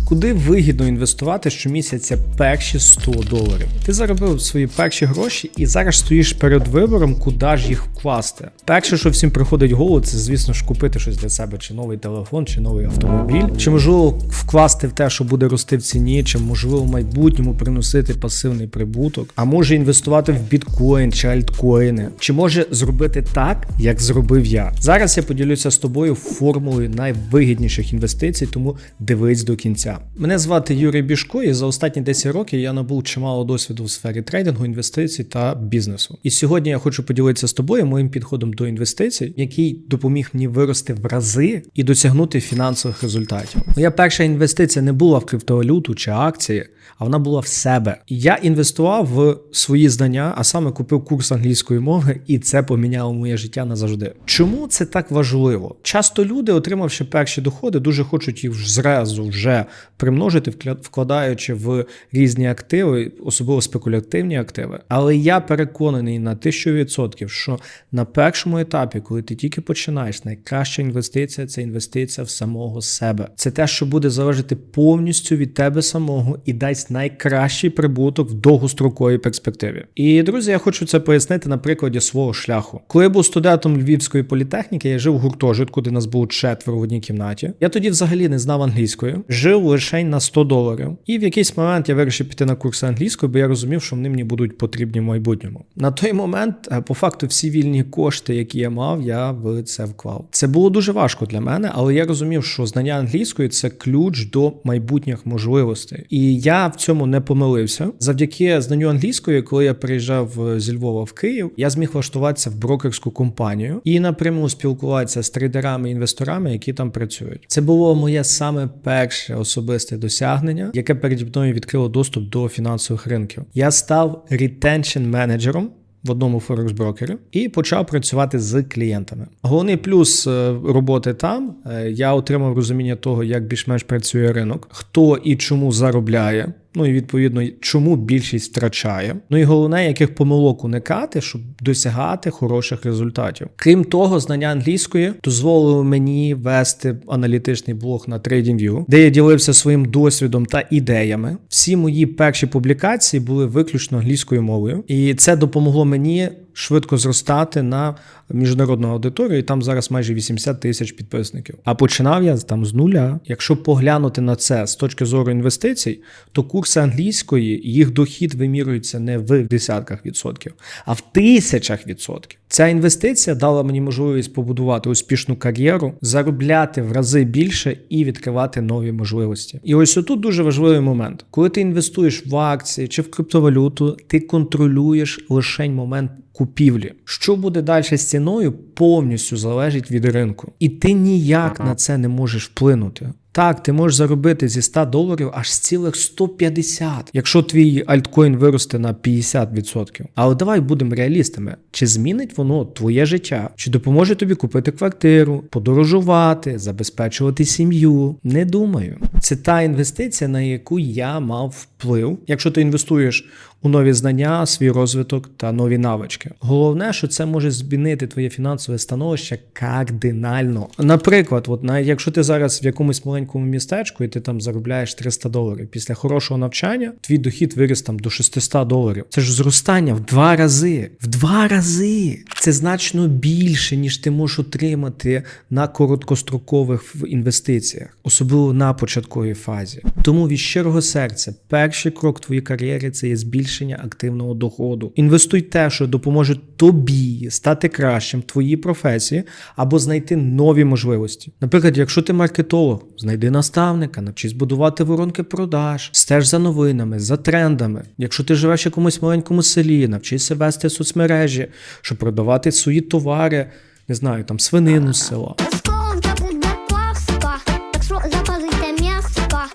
Куди вигідно інвестувати щомісяця перші $100? Ти заробив свої перші гроші і зараз стоїш перед вибором, куди ж їх вкласти. Перше, що всім приходить в голову, це, звісно ж, купити щось для себе, чи новий телефон, чи новий автомобіль, чи можливо вкласти в те, що буде рости в ціні, чи можливо в майбутньому приносити пасивний прибуток, а може інвестувати в біткоін чи альткоїни, чи може зробити так, як зробив я. Зараз я поділюся з тобою формулою найвигідніших інвестицій, тому дивись до кінця. Мене звати Юрій Бішко, і за останні 10 років я набув чимало досвіду в сфері трейдингу, інвестицій та бізнесу. І сьогодні я хочу поділитися з тобою моїм підходом до інвестицій, який допоміг мені вирости в рази і досягнути фінансових результатів. Моя перша інвестиція не була в криптовалюту чи акції, а вона була в себе. Я інвестував в свої знання, а саме купив курс англійської мови, і це поміняло моє життя назавжди. Чому це так важливо? Часто люди, отримавши перші доходи, дуже хочуть їх зразу вже примножити, вкладаючи в різні активи, особливо спекулятивні активи. Але я переконаний на 1000%, що на першому етапі, коли ти тільки починаєш, найкраща інвестиція – це інвестиція в самого себе. Це те, що буде залежати повністю від тебе самого і дасть найкращий прибуток в довгостроковій перспективі. І, друзі, я хочу це пояснити на прикладі свого шляху. Коли я був студентом Львівської політехніки, я жив в гуртожитку, де нас було 4 в одній кімнаті. Я тоді взагалі не знав англійської, жив лише на $100. І в якийсь момент я вирішив піти на курси англійської, бо я розумів, що вони мені будуть потрібні в майбутньому. На той момент, по факту, всі вільні кошти, які я мав, я в це вклав. Це було дуже важко для мене, але я розумів, що знання англійської – це ключ до майбутніх можливостей. І я в цьому не помилився. Завдяки знанню англійської, коли я приїжджав зі Львова в Київ, я зміг влаштуватися в брокерську компанію і напряму спілкуватися з трейдерами і інвесторами, які там працюють. Це було моє саме перше особисте досягнення, яке переді мною відкрило доступ до фінансових ринків. Я став ретеншн-менеджером в одному форекс-брокері і почав працювати з клієнтами. Головний плюс роботи там – я отримав розуміння того, як більш-менш працює ринок, хто і чому заробляє, ну і відповідно, чому більшість втрачає. Ну і головне, яких помилок уникати, щоб досягати хороших результатів. Крім того, знання англійської дозволило мені вести аналітичний блог на TradingView, де я ділився своїм досвідом та ідеями. Всі мої перші публікації були виключно англійською мовою, і це допомогло мені швидко зростати на міжнародну аудиторію, і там зараз майже 80 тисяч підписників. А починав я там з нуля. Якщо поглянути на це з точки зору інвестицій, то курси англійської, їх дохід вимірюється не в десятках відсотків, а в тисячах відсотків. Ця інвестиція дала мені можливість побудувати успішну кар'єру, заробляти в рази більше і відкривати нові можливості. І ось отут дуже важливий момент. Коли ти інвестуєш в акції чи в криптовалюту, ти контролюєш лише момент купівлі. Що буде далі з ціною, повністю залежить від ринку. І ти ніяк на це не можеш вплинути. Так, ти можеш заробити зі $100 аж цілих 150, якщо твій альткоін виросте на 50%. Але давай будемо реалістами. Чи змінить воно твоє життя? Чи допоможе тобі купити квартиру, подорожувати, забезпечувати сім'ю? Не думаю. Це та інвестиція, на яку я мав вплив, якщо ти інвестуєш у нові знання, свій розвиток та нові навички. Головне, що це може змінити твоє фінансове становище кардинально. Наприклад, якщо ти зараз в якомусь маленькому містечку і ти там заробляєш $300, після хорошого навчання твій дохід виріс там до $600. Це ж зростання в 2 рази. В 2 рази! Це значно більше, ніж ти можеш отримати на короткострокових інвестиціях, особливо на початковій фазі. Тому від щирого серця перший крок в твоїй кар'єрі – це є збільшення активного доходу. Інвестуй те, що допоможе тобі стати кращим в твоїй професії або знайти нові можливості. Наприклад, якщо ти маркетолог, знайди наставника, навчись будувати воронки продаж, стеж за новинами, за трендами. Якщо ти живеш в якомусь маленькому селі, навчися вести соцмережі, щоб продавати свої товари, не знаю, там свинину з села.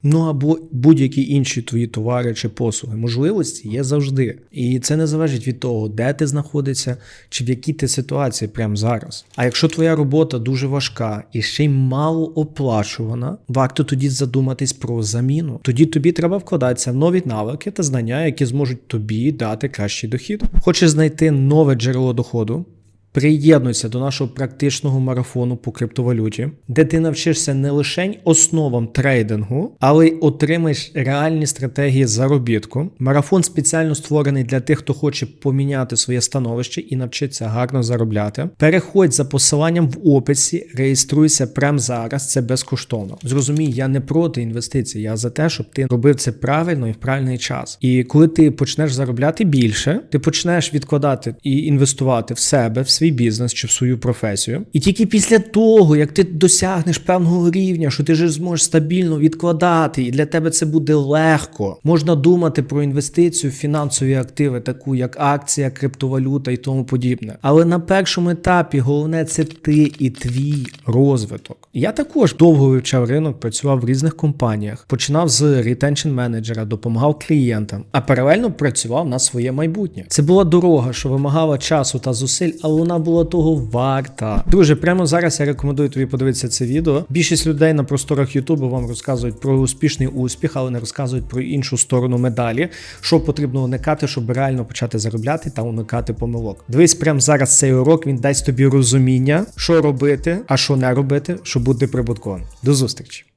Ну або будь-які інші твої товари чи послуги. Можливості є завжди. І це не залежить від того, де ти знаходишся чи в якій ти ситуації прямо зараз. А якщо твоя робота дуже важка і ще й мало оплачувана, варто тоді задуматись про заміну. Тоді тобі треба вкладатися в нові навики та знання, які зможуть тобі дати кращий дохід. Хочеш знайти нове джерело доходу? Приєднуйся до нашого практичного марафону по криптовалюті, де ти навчишся не лише основам трейдингу, але й отримаєш реальні стратегії заробітку. Марафон спеціально створений для тих, хто хоче поміняти своє становище і навчитися гарно заробляти. Переходь за посиланням в описі, реєструйся прямо зараз, це безкоштовно. Зрозумій, я не проти інвестицій, я за те, щоб ти робив це правильно і в правильний час. І коли ти почнеш заробляти більше, ти почнеш відкладати і інвестувати в себе, в свій бізнес чи в свою професію. І тільки після того, як ти досягнеш певного рівня, що ти вже зможеш стабільно відкладати, і для тебе це буде легко, можна думати про інвестицію в фінансові активи, таку як акція, криптовалюта і тому подібне. Але на першому етапі головне це ти і твій розвиток. Я також довго вивчав ринок, працював в різних компаніях, починав з retention менеджера, допомагав клієнтам, а паралельно працював на своє майбутнє. Це була дорога, що вимагала часу та зусиль, але вона була того варта. Друже, прямо зараз я рекомендую тобі подивитися це відео. Більшість людей на просторах Ютубу вам розказують про успішний успіх, але не розказують про іншу сторону медалі, що потрібно уникати, щоб реально почати заробляти та уникати помилок. Дивись прямо зараз цей урок, він дасть тобі розуміння, що робити, а що не робити, щоб бути прибутковим. До зустрічі!